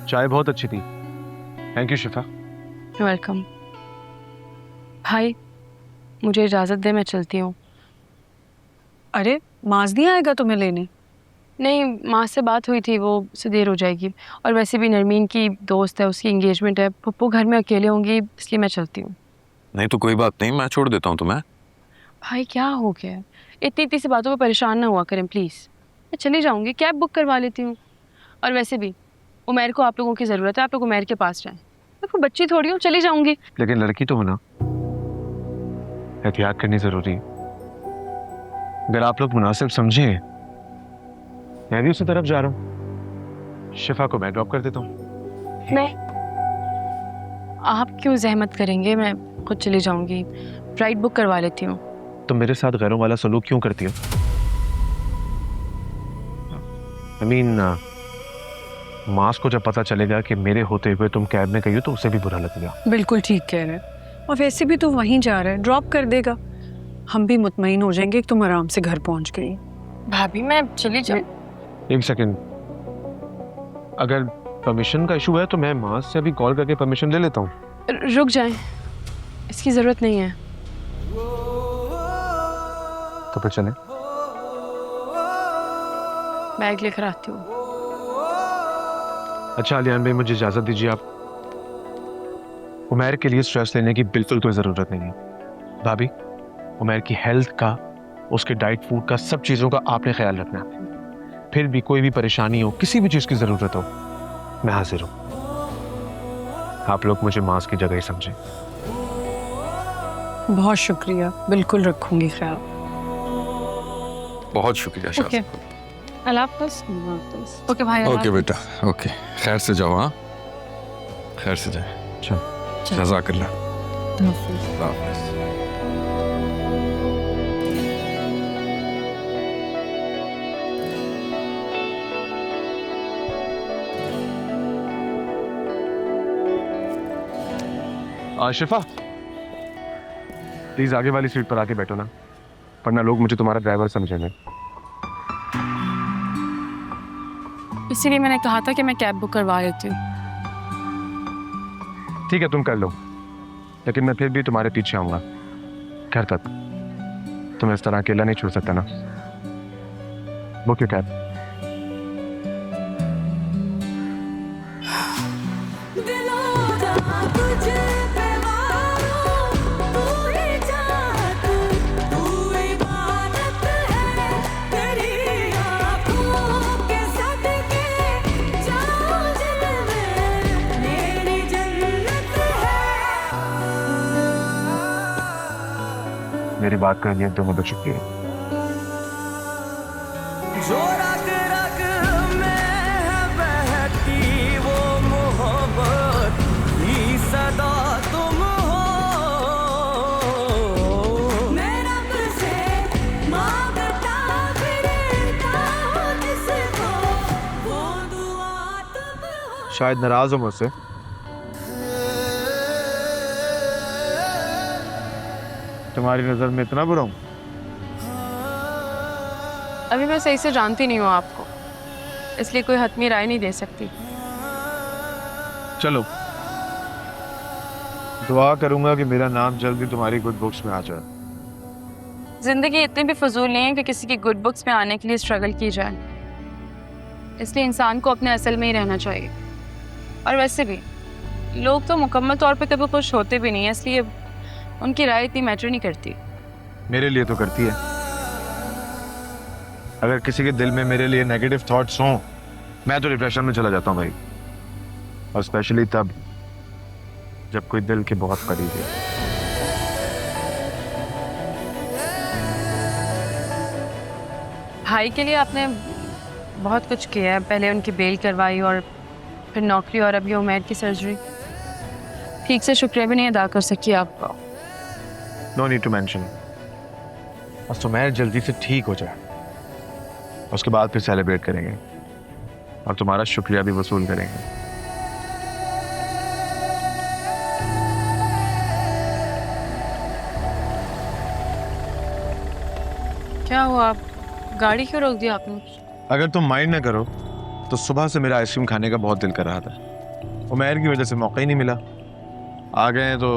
चाय बहुत अच्छी थी। Thank you Shifa. वेलकम। भाई मुझे इजाज़त दे, मैं चलती हूँ। अरे माज नहीं आएगा तुम्हें लेने? नहीं, माँ से बात हुई थी, वो से देर हो जाएगी। और वैसे भी नरमीन की दोस्त है, उसकी एंगेजमेंट है, पप्पू घर में अकेले होंगी, इसलिए मैं चलती हूँ। नहीं तो कोई बात नहीं, मैं छोड़ देता हूँ तुम्हें। भाई क्या हो गया है? इतनी इतनी सी बातों पर परेशान ना हुआ करें प्लीज़। मैं चली जाऊँगी, कैब बुक करवा लेती हूँ। और वैसे भी उमैर को आप लोगों की ज़रूरत है, आप लोग उमैर के पास जाएं। मैं कोई बच्ची थोड़ी हूँ, चली जाऊँगी। लेकिन लड़की तो हो ना, एहतियात करनी जरूरी है। अगर आप लोग मुनासिब समझे, मैं भी उसी तरफ जा रहा हूँ। शिफा को मैं ड्रॉप कर देता हूँ। नहीं, आप क्यों जहमत करेंगे, मैं खुद चली जाऊँगी। राइड बुक करवा लेती हूँ। तुम मेरे साथ गैरों वाला सलूक क्यों करती हो? मास को जब पता चलेगा कि मेरे होते हुए तुम कैब में गई हो तो उसे भी बुरा लगेगा। बिल्कुल ठीक कह रहे। और वैसे भी तो वहीं जा रहे, ड्रॉप कर देगा। हम भी मुतमईन हो जाएंगे कि तुम आराम से घर पहुंच गई। भाभी मैं चली जाऊँ। एक सेकंड, अगर परमिशन का इशू है तो मैं मास से अभी कॉल करके परमिशन ले लेता हूँ। रुक जाएं, इसकी जरूरत नहीं है। तो फिर चलें। बैग लेकर आती हूँ। अच्छा अलियान भाई, मुझे इजाजत दीजिए। आप उमैर के लिए स्ट्रेस लेने की बिल्कुल कोई जरूरत नहीं है। भाभी, उमैर की हेल्थ का, उसके डाइट फूड का, सब चीजों का आपने ख्याल रखना है। फिर भी कोई भी परेशानी हो, किसी भी चीज की जरूरत हो, मैं हाजिर हूं। आप लोग मुझे मास की जगह ही समझें। बहुत शुक्रिया, बिल्कुल रखूंगी ख्याल। बहुत शुक्रिया शाह। ओके, अल्लाह हाफ़िज़। ओके भाई, अल्लाह ओके बेटा, ओके, खैर से जाओ। हाँ, खैर से जाए। चल। जज़ाकल्लाह। हाफ़िज़। अल्लाह हाफ़िज़। शिफा, प्लीज आगे वाली सीट पर आके बैठो ना, वरना लोग मुझे तुम्हारा ड्राइवर समझेंगे। इसीलिए मैंने कहा था कि मैं कैब बुक करवा लेती हूँ। ठीक है, तुम कर लो, लेकिन मैं फिर भी तुम्हारे पीछे आऊंगा घर तक। तुम इस तरह अकेला नहीं छोड़ सकता ना। Book your cab. मेरी बात करनी है तो मुझे शुक्रिया। जो रग रग में है बहती वो मोहब्बत ही सदा तुम हो। मैं रब से मांगता फिरता हूँ जिसको, वो दुआ तुम हो। शायद नाराज हो मुझसे। तुम्हारी नजर में इतना बुरा हूं? अभी मैं सही से जानती नहीं हूँ आपको, इसलिए कोई हतमी राय नहीं दे सकती। चलो, दुआ करूंगा कि मेरा नाम जल्दी तुम्हारी गुड बुक्स में आ जाए। जिंदगी इतनी भी फजूल नहीं है कि किसी की गुड बुक्स में आने के लिए स्ट्रगल की जाए। इसलिए इंसान को अपने असल में ही रहना चाहिए। और वैसे भी लोग तो मुकम्मल तौर पे कभी खुश होते भी नहीं है, इसलिए उनकी राय इतनी मैटर नहीं करती। मेरे लिए तो करती है। अगर किसी के दिल में मेरे लिए नेगेटिव थॉट्स हों, मैं तो डिप्रेशन में चला जाता हूँ भाई। और स्पेशली तब जब कोई दिल के बहुत करीब है। भाई के लिए आपने बहुत कुछ किया है। पहले उनकी बेल करवाई और फिर नौकरी, और अभी उमैर की सर्जरी। ठीक से शुक्रिया भी नहीं अदा कर सकी आपका। No need to mention. बस तुम्हारे जल्दी से ठीक हो जाए, उसके बाद फिर सेलिब्रेट करेंगे और तुम्हारा शुक्रिया भी वसूल करेंगे। क्या हुआ, आप गाड़ी क्यों रोक दी आपने? अगर तुम माइंड ना करो तो सुबह से मेरा आइसक्रीम खाने का बहुत दिल कर रहा था। उमैर की वजह से मौका ही नहीं मिला। आ गए हैं तो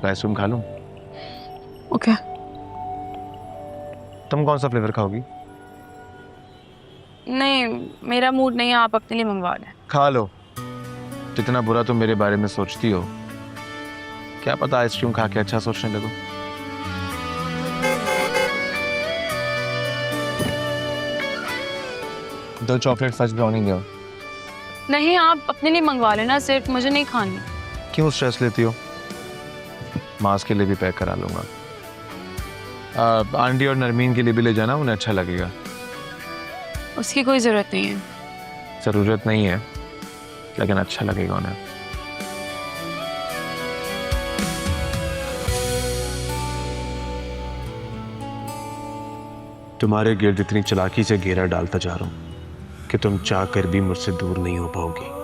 आइसक्रीम खा लूं। ओके। तुम कौन सा फ्लेवर खाओगी? नहीं, मेरा मूड नहीं है, आप अपने लिए मंगवा लें। खा लो। जितना बुरा तुम मेरे बारे में सोचती हो, क्या पता आइसक्रीम खा के अच्छा सोचने लगो। दो चॉकलेट फज ब्राउनी दो। नहीं, आप अपने लिए मंगवा लेना, सिर्फ मुझे नहीं खानी। क्यों स्ट्रेस लेती हो? मास के लिए भी पैक करा लूंगा। आंटी और नरमीन के लिए भी ले जाना, उन्हें अच्छा लगेगा। उसकी कोई ज़रूरत नहीं है। ज़रूरत नहीं है, लेकिन अच्छा लगेगा उन्हें। तुम्हारे गिर्द इतनी चालाकी से घेरा डालता जा रहा हूं कि तुम चाह कर भी मुझसे दूर नहीं हो पाओगी।